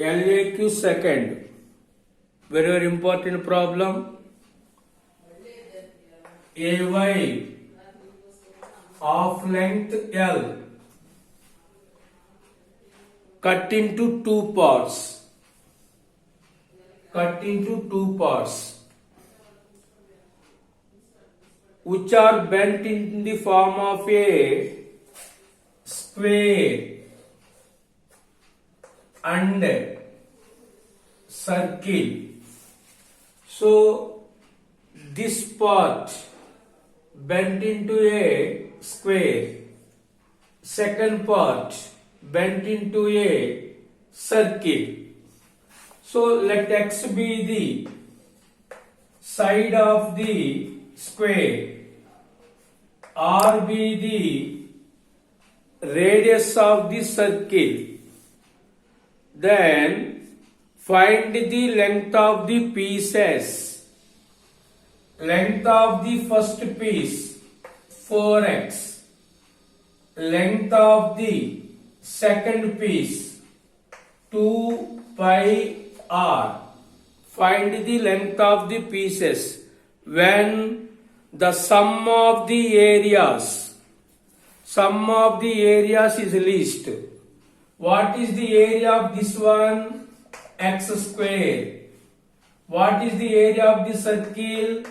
LAQ second. Very, very important problem. AY of length L cut into two parts. Which are bent in the form of a square and circle. So this part bent into a square, second part bent into a circle. So let x be the side of the square, r be the radius of the circle. Then find the length of the pieces. Length of the first piece 4x. Length of the second piece 2 pi r. Find the length of the pieces when the sum of the areas is least. What is the area of this one? X square. What is the area of the circle?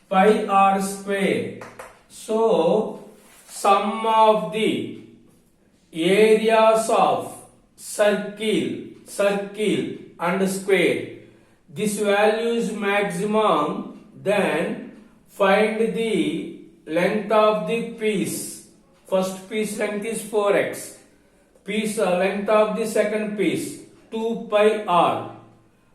Pi r square. So sum of the areas of circle and square, this value is maximum. Then find the length of the piece. First piece length is 4x. Length of the second piece 2 pi r.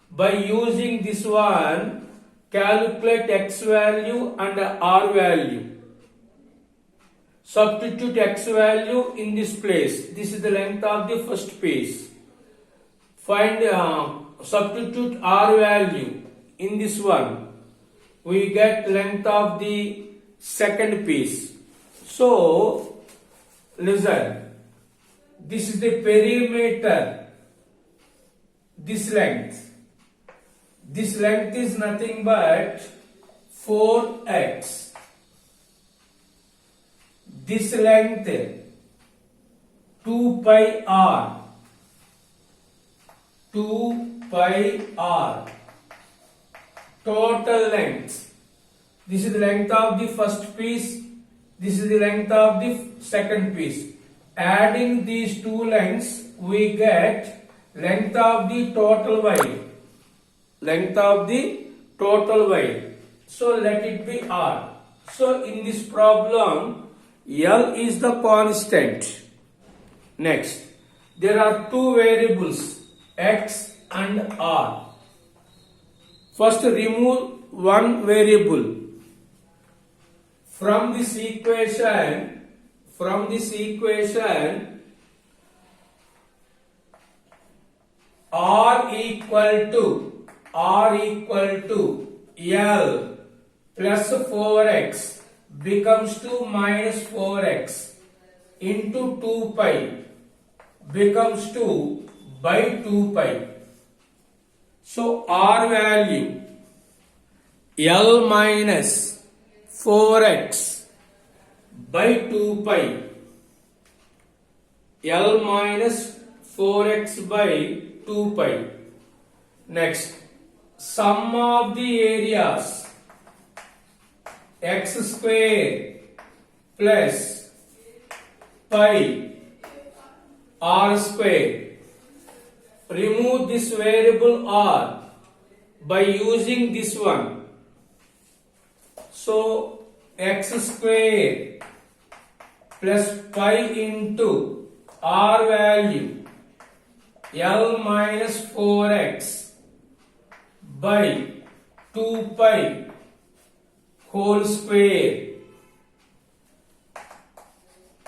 By using this one, calculate x value and r value. Substitute x value in this place. This is the length of the first piece. Substitute r value in this one. We get length of the second piece. So listen. This is the perimeter. This length is nothing but 4x. This length 2 pi r. Total length. This is the length of the first piece. This is the length of the second piece. Adding these two lengths, we get length of the total wide. So let it be r. So in this problem, L is the constant. Next, there are two variables, x and r. First, remove one variable. From this equation, r equal to L plus 4x becomes to minus 4x into 2 pi becomes 2 by 2 pi. So r value L minus 4x by 2 pi. L minus 4x by 2 pi. Next, sum of the areas x square plus pi r square. Remove this variable r by using this one. So x square plus pi into r value L minus 4x by 2 pi whole square.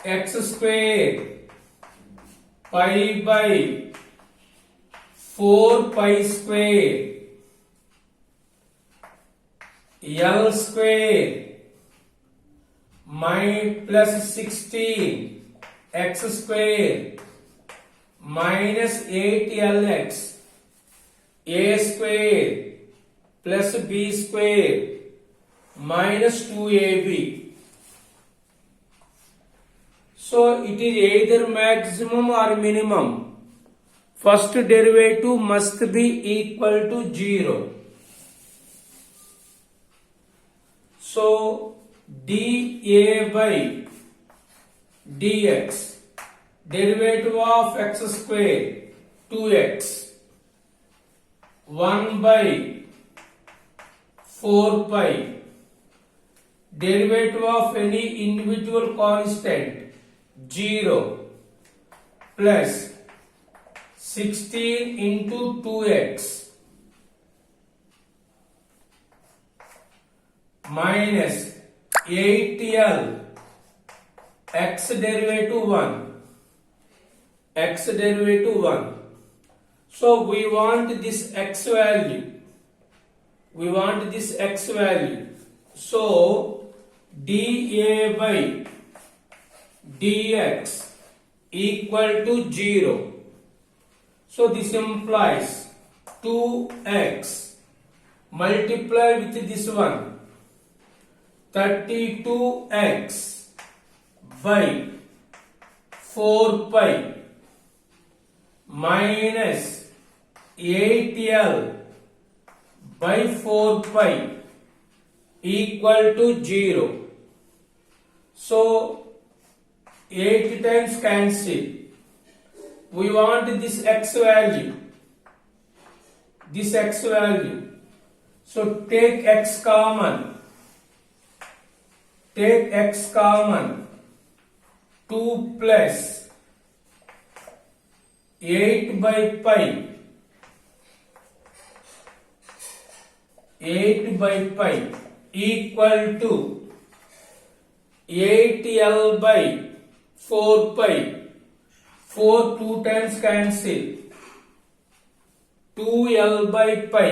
X square pi by 4 pi square L square plus 16 x square minus 8lx a square plus b square minus 2ab. So it is either maximum or minimum. First derivative must be equal to 0. So dA by dx, derivative of x square 2x, 1 by 4 pi, derivative of any individual constant 0 plus 16 into 2x minus 8l x derivative 1, x derivative 1. So we want this x value. We want this x value. So dA by dx equal to 0. So this implies 2x multiply with this one, 32x by 4 pi minus 8l by 4 pi equal to 0. So 8 times cancel. We want this x value. This x value. So take x common. Take x common. 2 plus 8 by pi. 8 by pi equal to 8l by 4 pi. 4 2 times cancel. 2l by pi.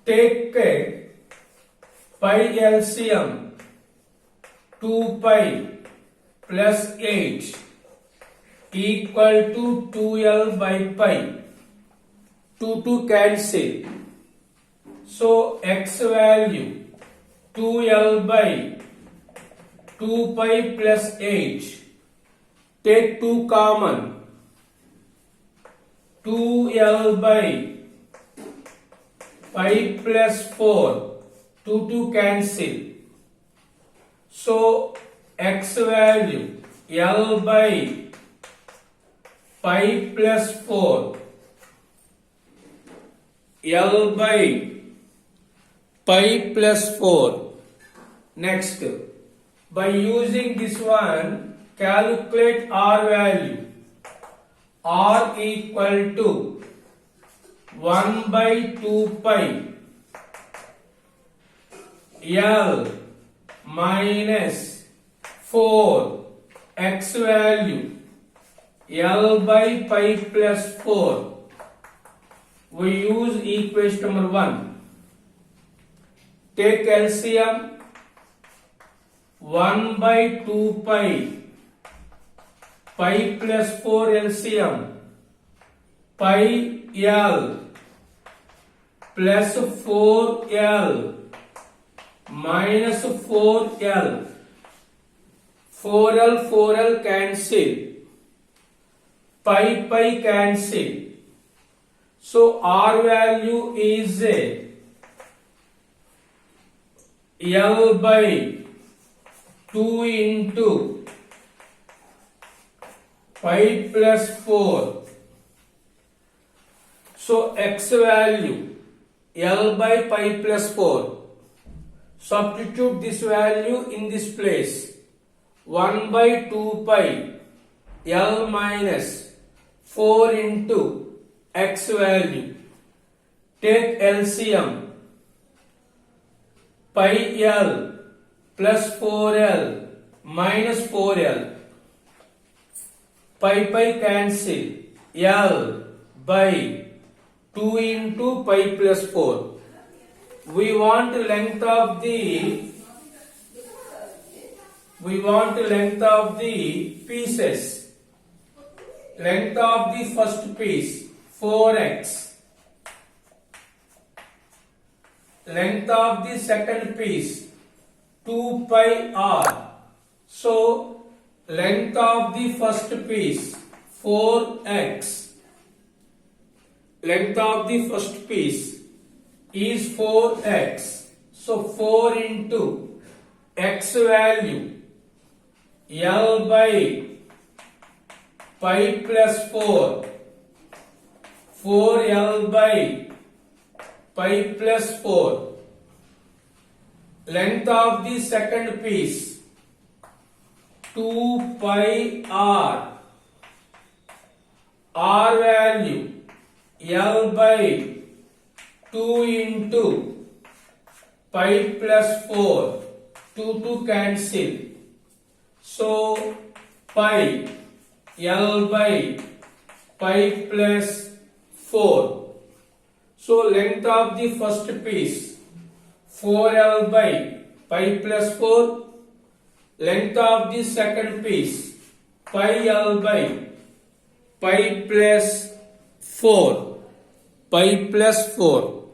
Take pi LCM. 2 pi plus 8 equal to 2l by pi. 2 cancel. So x value 2l by 2 pi plus 8. Take 2 common. 2l by pi plus 4. 2 cancel. So x value l by pi plus 4. L by pi plus 4. Next, by using this one, calculate R value. R equal to 1 by 2 pi L minus 4 x value L by pi plus 4. We use equation number 1. Take LCM. 1 by 2 pi pi plus 4 LCM pi L plus 4L minus 4L. 4L cancel. Pi cancel. So R value is L by 2 into pi plus 4. So x value L by pi plus 4. Substitute this value in this place. 1 by 2 pi L minus 4 into x value. Take LCM. Pi L plus 4L minus 4L. Pi cancel. L by 2 into pi plus 4. We want length of the pieces. length of the first piece 4x, length of the second piece 2 pi r. So length of the first piece 4x, length of the first piece is 4x. So 4 into x value L by pi plus 4, 4L by pi plus 4. Length of the second piece 2 pi r, r value L by 2 into pi plus 4, 2 to cancel. So pi L by pi plus 4. So length of the first piece 4L by pi plus 4. Length of the second piece pi L by pi plus 4. Pi plus 4.